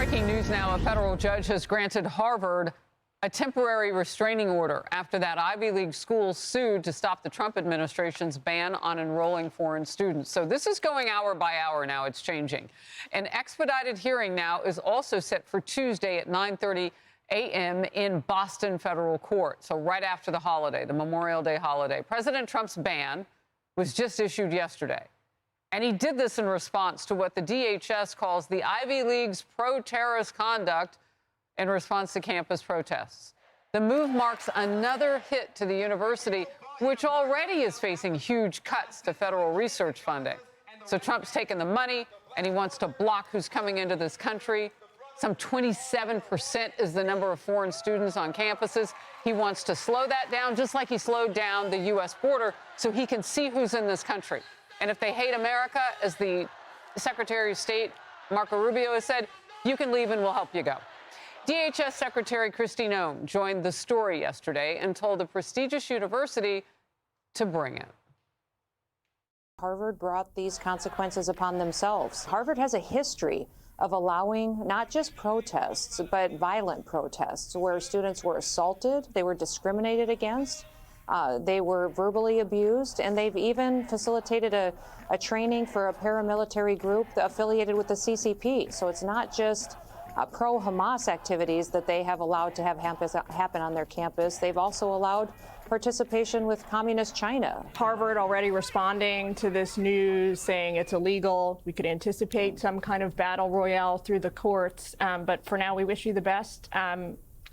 Breaking news now, a federal judge has granted Harvard a temporary restraining order after that Ivy League school sued to stop the Trump administration's ban on enrolling foreign students. So this is going hour by hour now. It's changing. An expedited hearing now is also set for Tuesday at 9:30 a.m. in Boston federal court. So right after the holiday, the Memorial Day holiday. President Trump's ban was just issued yesterday. And he did this in response to what the DHS calls the Ivy League's pro-terrorist conduct in response to campus protests. The move marks another hit to the university, which already is facing huge cuts to federal research funding. So Trump's taken the money, and he wants to block who's coming into this country. Some 27% is the number of foreign students on campuses. He wants to slow that down, just like he slowed down the U.S. border, so he can see who's in this country. And if they hate America, as the Secretary of State, Marco Rubio, has said, you can leave and we'll help you go. DHS Secretary Kristi Noem joined the story yesterday and told the prestigious university to bring it. Harvard brought these consequences upon themselves. Harvard has a history of allowing not just protests, but violent protests where students were assaulted, they were discriminated against. They were verbally abused, and they've even facilitated a training for a paramilitary group affiliated with the CCP. So it's not just pro-Hamas activities that they have allowed to have happen on their campus. They've also allowed participation with communist China. Harvard already responding to this news, saying it's illegal. We could anticipate some kind of battle royale through the courts. But for now, we wish you the best.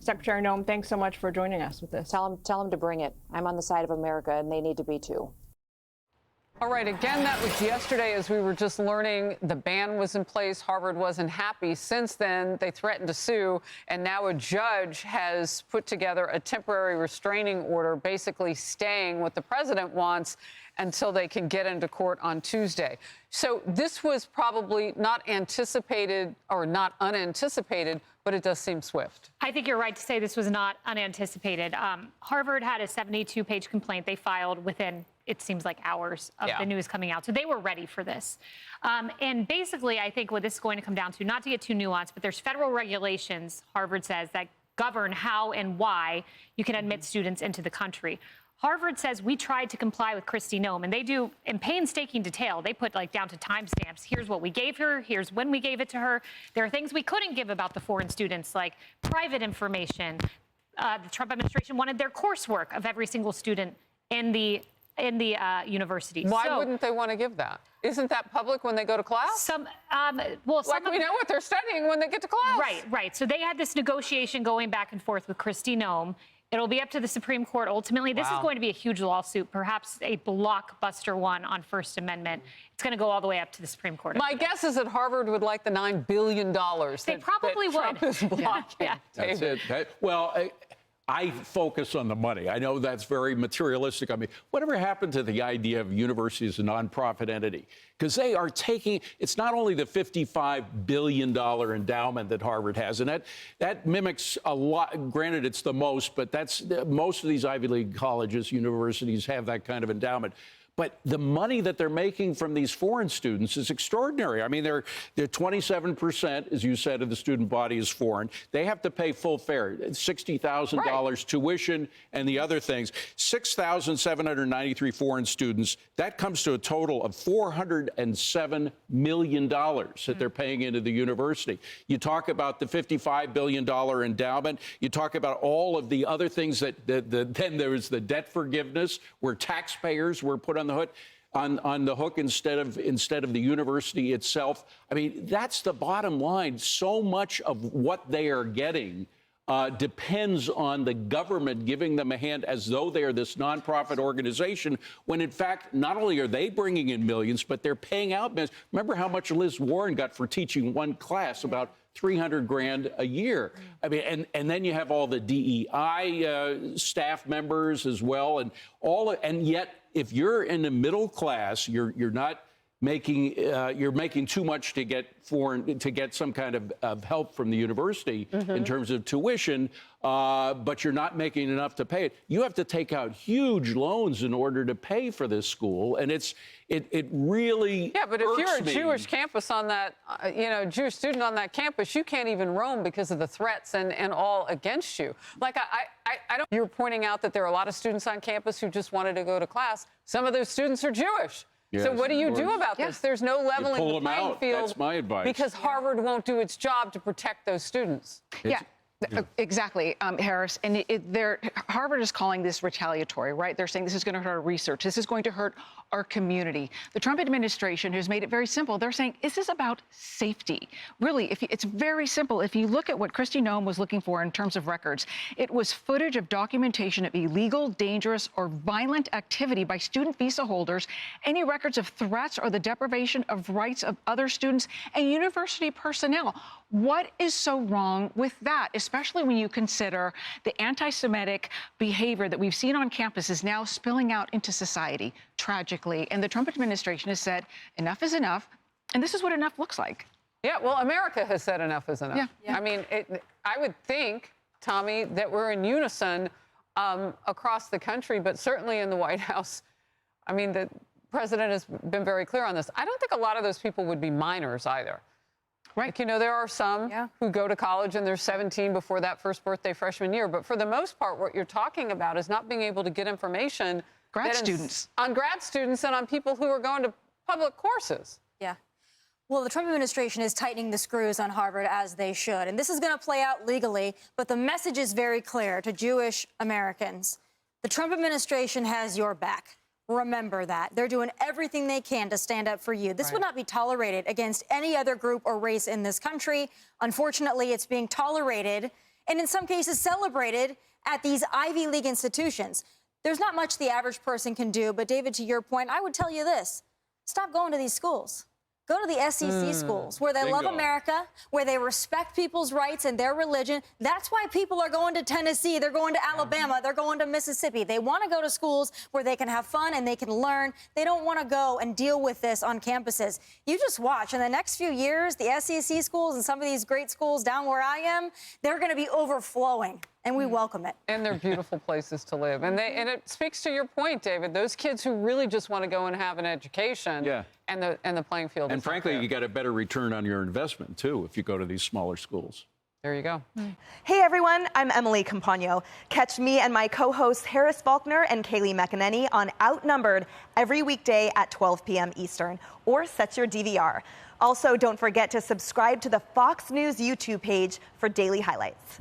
Secretary Noem, thanks so much for joining us with this. Tell them to bring it. I'm on the side of America, and they need to be too. All right, again, that was yesterday as we were just learning the ban was in place. Harvard wasn't happy. Since then, they threatened to sue, and now a judge has put together a temporary restraining order, basically staying what the president wants until they can get into court on Tuesday. So this was probably not anticipated or not unanticipated, but it does seem swift. I think you're right to say this was not unanticipated. Harvard had a 72-page complaint they filed within, it seems like, hours of the news coming out. So they were ready for this. And basically, I think what this is going to come down to, not to get too nuanced, but there's federal regulations, Harvard says, that govern how and why you can admit students into the country. Harvard says we tried to comply with Kristi Noem, and they do in painstaking detail. They put down to timestamps. Here's what we gave her. Here's when we gave it to her. There are things we couldn't give about the foreign students, like private information. The Trump administration wanted their coursework of every single student in the university. Why wouldn't they want to give that? Isn't that public when they go to class? We know what they're studying when they get to class. Right. So they had this negotiation going back and forth with Kristi Noem. It'll be up to the Supreme Court ultimately. This is going to be a huge lawsuit, perhaps a blockbuster one on First Amendment. It's going to go all the way up to the Supreme Court. My guess is that Harvard would like the $9 billion they probably would. Trump is blocking. That's it. Well, I focus on the money. I know that's very materialistic. I mean, whatever happened to the idea of university as a nonprofit entity? Because they are taking, it's not only the $55 billion endowment that Harvard has, and that mimics a lot. Granted, it's the most, but that's most of these Ivy League colleges, universities have that kind of endowment. But the money that they're making from these foreign students is extraordinary. I mean, they're 27%, as you said, of the student body is foreign. They have to pay full fare, $60,000 tuition and the other things. 6,793 foreign students. That comes to a total of $407 million that they're paying into the university. You talk about the $55 billion endowment. You talk about all of the other things then there was the debt forgiveness where taxpayers were put on the hook instead of the university itself. I mean, that's the bottom line. So much of what they are getting depends on the government giving them a hand as though they are this nonprofit organization, when in fact, not only are they bringing in millions, but they're paying out millions. Remember how much Liz Warren got for teaching one class, about $300,000 a year. I mean, and then you have all the DEI staff members as well, and yet if you're in the middle class, you're not you're making too much to get some kind of help from the university in terms of tuition, but you're not making enough to pay it. You have to take out huge loans in order to pay for this school, and it really but if you're a me. Jewish campus on that, Jewish student on that campus, you can't even roam because of the threats and all against you. Like I don't. You're pointing out that there are a lot of students on campus who just wanted to go to class. Some of those students are Jewish. Yes, so what do you do about this? There's no leveling the playing field. That's my advice. Because Harvard won't do its job to protect those students. Exactly, Harris. And Harvard is calling this retaliatory, right? They're saying this is going to hurt our research. This is going to hurt our community. The Trump administration has made it very simple. They're saying this is about safety. Really, it's very simple. If you look at what Kristi Noem was looking for in terms of records, it was footage of documentation of illegal, dangerous, or violent activity by student visa holders, any records of threats or the deprivation of rights of other students and university personnel. What is so wrong with that, especially when you consider the anti-Semitic behavior that we've seen on campus is now spilling out into society, tragically? And the Trump administration has said enough is enough, and this is what enough looks like. Yeah, well, America has said enough is enough. Yeah. I mean, I would think, Tommy, that we're in unison across the country, but certainly in the White House. I mean, the president has been very clear on this. I don't think a lot of those people would be minors either. Right. Like, there are some who go to college and they're 17 before that first birthday freshman year. But for the most part, what you're talking about is not being able to get information on grad students and on people who are going to public courses. Yeah. Well, the Trump administration is tightening the screws on Harvard, as they should. And this is going to play out legally. But the message is very clear to Jewish Americans. The Trump administration has your back. Remember that. They're doing everything they can to stand up for you. This would not be tolerated against any other group or race in this country. Unfortunately, it's being tolerated and in some cases celebrated at these Ivy League institutions. There's not much the average person can do, but David, to your point, I would tell you this. Stop going to these schools. Go to the SEC schools where they love America, where they respect people's rights and their religion. That's why people are going to Tennessee. They're going to Alabama. They're going to Mississippi. They want to go to schools where they can have fun and they can learn. They don't want to go and deal with this on campuses. You just watch. In the next few years, the SEC schools and some of these great schools down where I am, they're going to be overflowing. And we welcome it. And they're beautiful places to live. And it speaks to your point, David. Those kids who really just want to go and have an education and the playing field. And frankly, you get a better return on your investment, too, if you go to these smaller schools. There you go. Hey, everyone. I'm Emily Campagno. Catch me and my co-hosts Harris Faulkner and Kaylee McEnany on Outnumbered every weekday at 12 p.m. Eastern, or set your DVR. Also, don't forget to subscribe to the Fox News YouTube page for daily highlights.